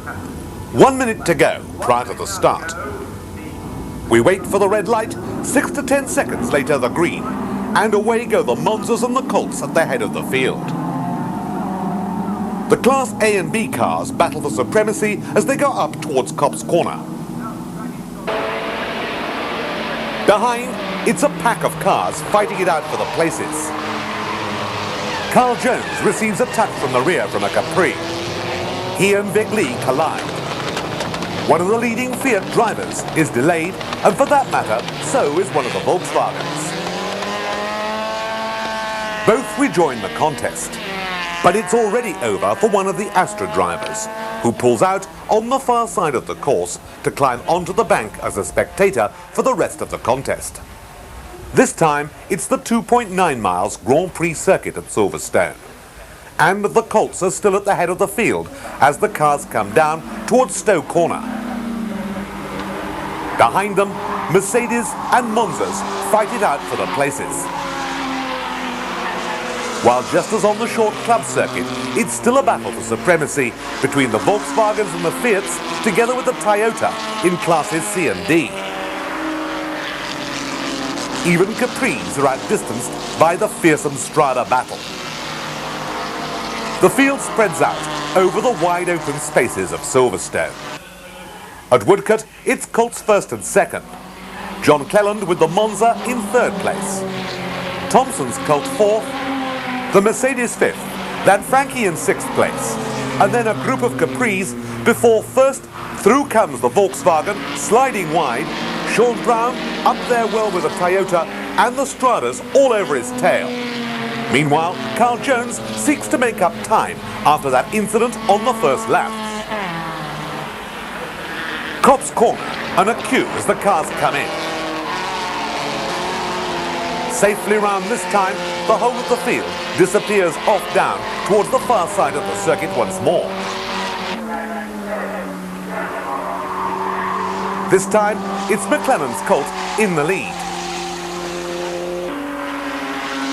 1 minute to go prior to the start. We wait for the red light, 6 to 10 seconds later the green, and away go the Monzas and the Colts at the head of the field. The Class A and B cars battle for supremacy as they go up towards Copse Corner. Behind, it's a pack of cars fighting it out for the places. Carl Jones receives a touch from the rear from a Capri. He and Vic Lee collide. One of the leading Fiat drivers is delayed, and for that matter, so is one of the Volkswagens. Both rejoin the contest, but it's already over for one of the Astra drivers, who pulls out on the far side of the course to climb onto the bank as a spectator for the rest of the contest. This time, it's the 2.9 miles Grand Prix circuit at Silverstone. And the Colts are still at the head of the field as the cars come down towards Stowe Corner. Behind them, Mercedes and Monzas fight it out for the places. While just as on the short club circuit, it's still a battle for supremacy between the Volkswagens and the Fiats, together with the Toyota in classes C and D. Even Capris are outdistanced by the fearsome Strada battle. The field spreads out over the wide open spaces of Silverstone. At Woodcote, it's Colts first and second. John Cleland with the Monza in third place. Thompson's Colt fourth, the Mercedes fifth, then Frankie in sixth place, and then a group of Capris before first through comes the Volkswagen, sliding wide, Sean Brown up there well with a Toyota, and the Stradas all over his tail. Meanwhile, Carl Jones seeks to make up time after that incident on the first lap. Copse Corner, and a queue as the cars come in. Safely round this time, the whole of the field disappears off down towards the far side of the circuit once more. This time, it's McLennan's Colt in the lead.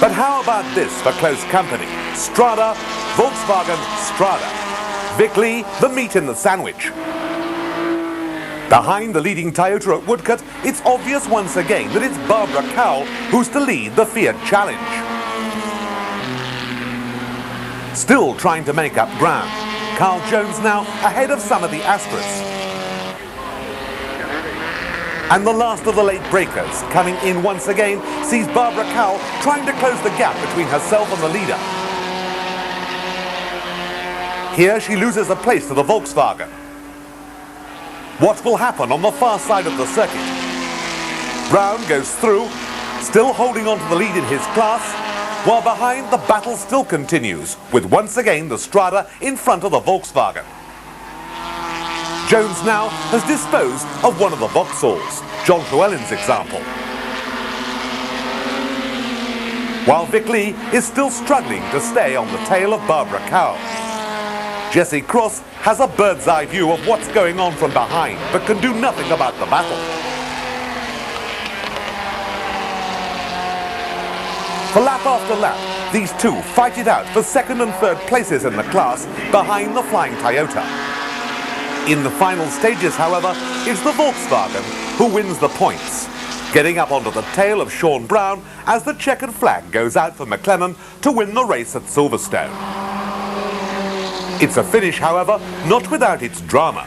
But how about this for close company? Strada, Volkswagen, Strada. Vic Lee, the meat in the sandwich. Behind the leading Toyota at Woodcote, it's obvious once again that it's Barbara Cowell who's to lead the Fiat Challenge. Still trying to make up ground. Carl Jones now ahead of some of the Astras. And the last of the late breakers, coming in once again, sees Barbara Cowell trying to close the gap between herself and the leader. Here she loses a place to the Volkswagen. What will happen on the far side of the circuit? Brown goes through, still holding on to the lead in his class, while behind the battle still continues, with once again the Strada in front of the Volkswagen. Jones now has disposed of one of the Vauxhalls, John Llewellyn's example. While Vic Lee is still struggling to stay on the tail of Barbara Cowell. Jesse Cross has a bird's eye view of what's going on from behind, but can do nothing about the battle. For lap after lap, these two fight it out for second and third places in the class behind the flying Toyota. In the final stages, however, it's the Volkswagen who wins the points, getting up onto the tail of Sean Brown as the checkered flag goes out for McLennan to win the race at Silverstone. It's a finish, however, not without its drama.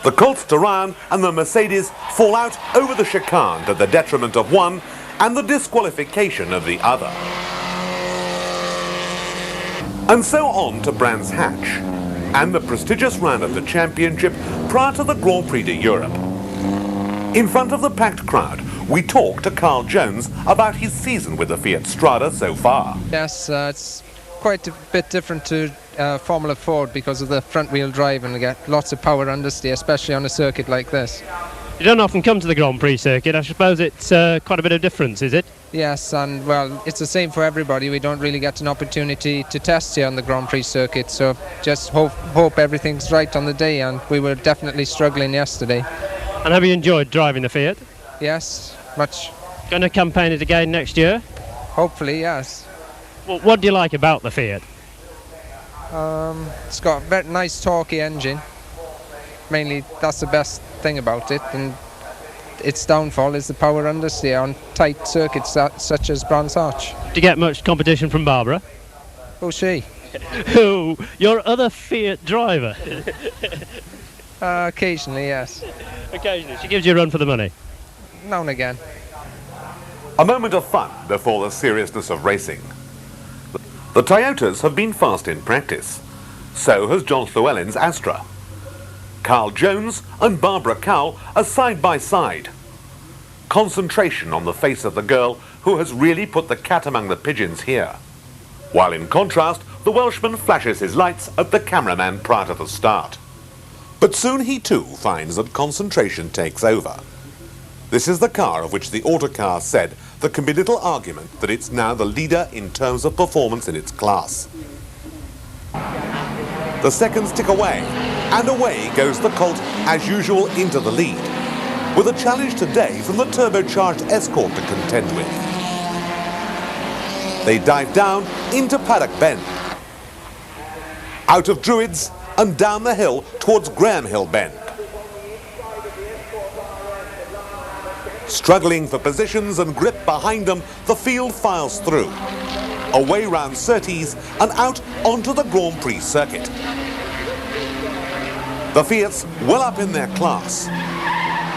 The Colts Turan and the Mercedes fall out over the chicane to the detriment of one and the disqualification of the other. And so on to Brands Hatch and the prestigious round of the championship prior to the Grand Prix de Europe. In front of the packed crowd, we talk to Carl Jones about his season with the Fiat Strada so far. Yes, it's quite a bit different to Formula Ford because of the front-wheel drive, and you get lots of power understeer, especially on a circuit like this. You don't often come to the Grand Prix circuit. I suppose it's quite a bit of difference, is it? Yes, and well, it's the same for everybody. We don't really get an opportunity to test here on the Grand Prix circuit, so just hope everything's right on the day, and we were definitely struggling yesterday. And have you enjoyed driving the Fiat? Yes, much. Going to campaign it again next year? Hopefully, yes. Well, what do you like about the Fiat? It's got a very nice torquey engine, mainly that's the best thing about it, and its downfall is the power understeer on tight circuits such as Brands Hatch. Do you get much competition from Barbara? Who's she? Who? Your other Fiat driver? Occasionally, yes. Occasionally. She gives you a run for the money? Now and again. A moment of fun before the seriousness of racing. The Toyotas have been fast in practice. So has John Llewellyn's Astra. Carl Jones and Barbara Cowell are side by side. Concentration on the face of the girl who has really put the cat among the pigeons here. While in contrast, the Welshman flashes his lights at the cameraman prior to the start. But soon he too finds that concentration takes over. This is the car of which the autocar said there can be little argument that it's now the leader in terms of performance in its class. The seconds tick away, and away goes the Colt, as usual, into the lead, with a challenge today from the turbocharged Escort to contend with. They dive down into Paddock Bend, out of Druids and down the hill towards Graham Hill Bend. Struggling for positions and grip behind them, the field files through, away round Surtees and out onto the Grand Prix circuit. The Fiats well up in their class,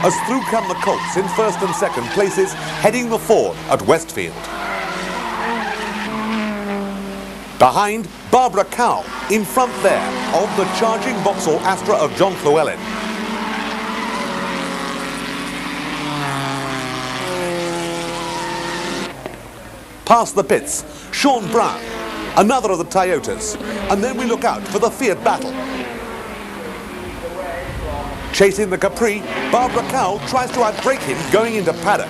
as through come the Colts in first and second places, heading the Ford at Westfield. Behind, Barbara Cowell, in front there of the charging Vauxhall Astra of John Llewellyn. Past the pits, Sean Brown, another of the Toyotas, and then we look out for the Fiat battle. Chasing the Capri, Barbara Cowell tries to outbrake him going into paddock.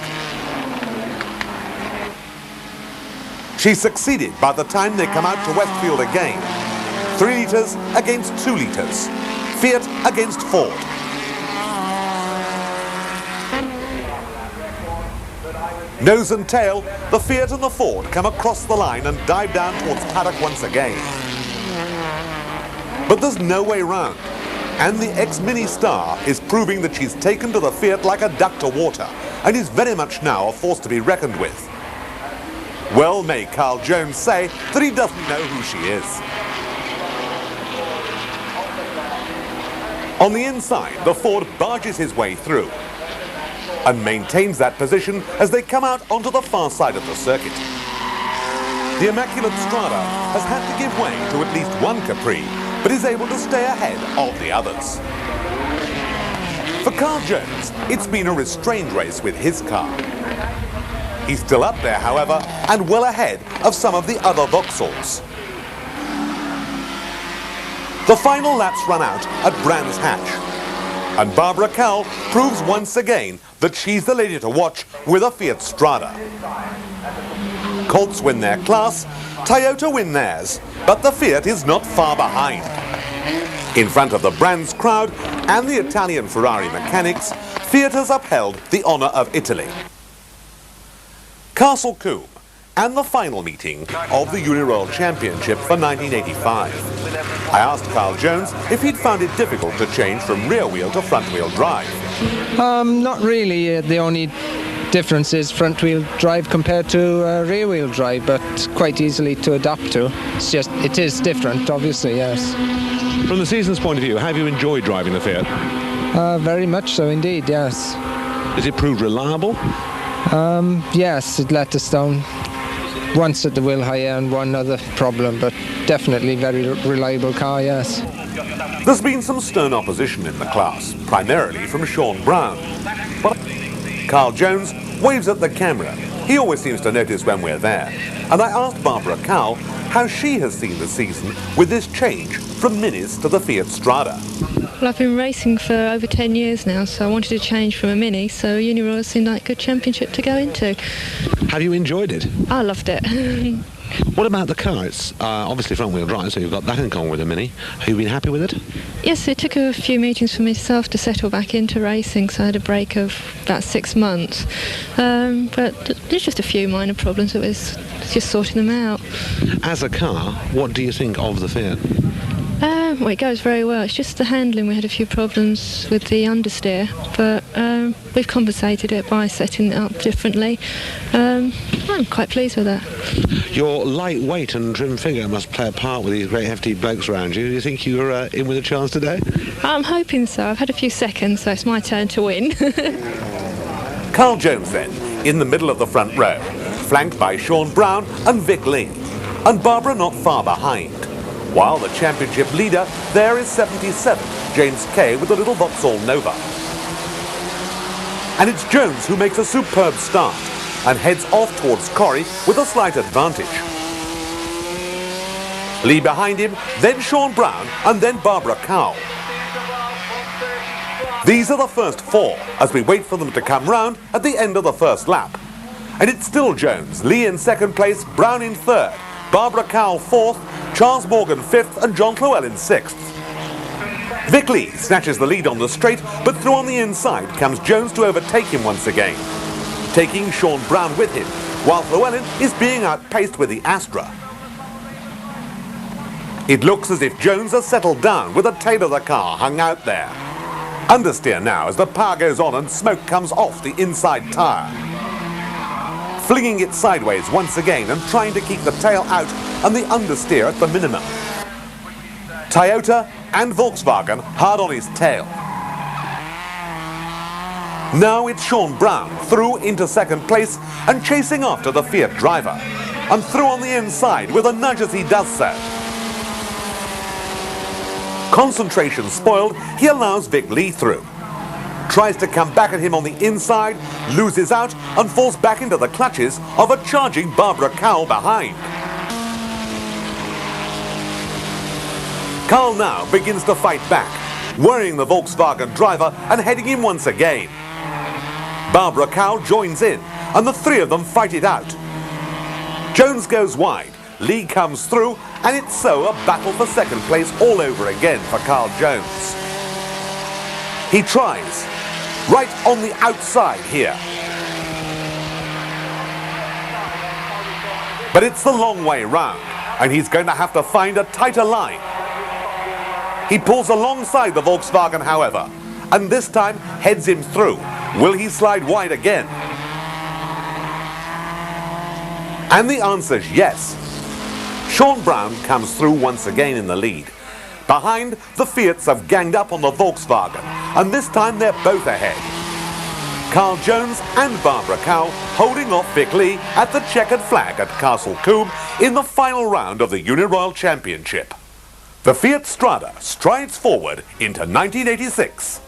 She succeeded by the time they come out to Westfield again. 3 litres against 2 litres. Fiat against Ford. Nose and tail, the Fiat and the Ford come across the line and dive down towards paddock once again. But there's no way round, and the ex-Mini Star is proving that she's taken to the Fiat like a duck to water, and is very much now a force to be reckoned with. Well may Carl Jones say that he doesn't know who she is. On the inside, the Ford barges his way through and maintains that position as they come out onto the far side of the circuit. The Immaculate Strada has had to give way to at least one Capri, but is able to stay ahead of the others. For Carl Jones, it's been a restrained race with his car. He's still up there, however, and well ahead of some of the other Vauxhalls. The final laps run out at Brands Hatch, and Barbara Cowell proves once again that she's the lady to watch with a Fiat Strada. Colts win their class, Toyota win theirs, but the Fiat is not far behind. In front of the Brands crowd and the Italian Ferrari mechanics, Fiat has upheld the honour of Italy. Castle Combe and the final meeting of the Uniroyal Championship for 1985. I asked Carl Jones if he'd found it difficult to change from rear-wheel to front-wheel drive. Not really. The only difference is front-wheel drive compared to rear-wheel drive, but quite easily to adapt to. It is different, obviously, yes. From the season's point of view, have you enjoyed driving the Fiat? Very much so indeed, yes. Has it proved reliable? Yes, it let us down once at the Wilhire and one other problem, but definitely very reliable car, yes. There's been some stern opposition in the class, primarily from Sean Brown. But Carl Jones waves at the camera. He always seems to notice when we're there. And I asked Barbara Cowell how she has seen the season with this change from Minis to the Fiat Strada. Well, I've been racing for over 10 years now, so I wanted to change from a Mini, so Uniroyal seemed like a good championship to go into. Have you enjoyed it? I loved it. What about the car? It's obviously front-wheel drive, so you've got that in common with a Mini. Have you been happy with it? Yes, it took a few meetings for myself to settle back into racing, so I had a break of about 6 months. But there's just a few minor problems. It was just sorting them out. As a car, what do you think of the Fiat? Well, it goes very well. It's just the handling. We had a few problems with the understeer, but we've compensated it by setting it up differently. I'm quite pleased with that. Your lightweight and trim figure must play a part with these great hefty blokes around you. Do you think you're in with a chance today? I'm hoping so. I've had a few seconds, so it's my turn to win. Carl Jones then, in the middle of the front row, flanked by Sean Brown and Vic Lee, and Barbara not far behind. While the championship leader there is 77, James Kay with the little Vauxhall Nova. And it's Jones who makes a superb start and heads off towards Corrie with a slight advantage. Lee behind him, then Sean Brown and then Barbara Cowell. These are the first four as we wait for them to come round at the end of the first lap. And it's still Jones, Lee in second place, Brown in third, Barbara Cowell fourth, Charles Morgan fifth and John Llewellyn sixth. Vic Lee snatches the lead on the straight, but through on the inside comes Jones to overtake him once again, taking Sean Brown with him, while Llewellyn is being outpaced with the Astra. It looks as if Jones has settled down with the tail of the car hung out there. Understeer now as the power goes on and smoke comes off the inside tyre. Flinging it sideways once again and trying to keep the tail out and the understeer at the minimum. Toyota and Volkswagen hard on his tail. Now it's Sean Brown through into second place and chasing after the Fiat driver. And through on the inside with a nudge as he does so. Concentration spoiled, he allows Vic Lee through. Tries to come back at him on the inside, loses out and falls back into the clutches of a charging Barbara Cowell behind. Carl now begins to fight back, worrying the Volkswagen driver and heading him once again. Barbara Cowell joins in and the three of them fight it out. Jones goes wide, Lee comes through, and it's so a battle for second place all over again for Carl Jones. He tries, right on the outside here. But it's the long way round, and he's going to have to find a tighter line. He pulls alongside the Volkswagen, however, and this time heads him through. Will he slide wide again? And the answer's yes. Sean Brown comes through once again in the lead. Behind, the Fiats have ganged up on the Volkswagen, and this time they're both ahead. Carl Jones and Barbara Cowell holding off Vic Lee at the checkered flag at Castle Combe in the final round of the Uniroyal Championship. The Fiat Strada strides forward into 1986.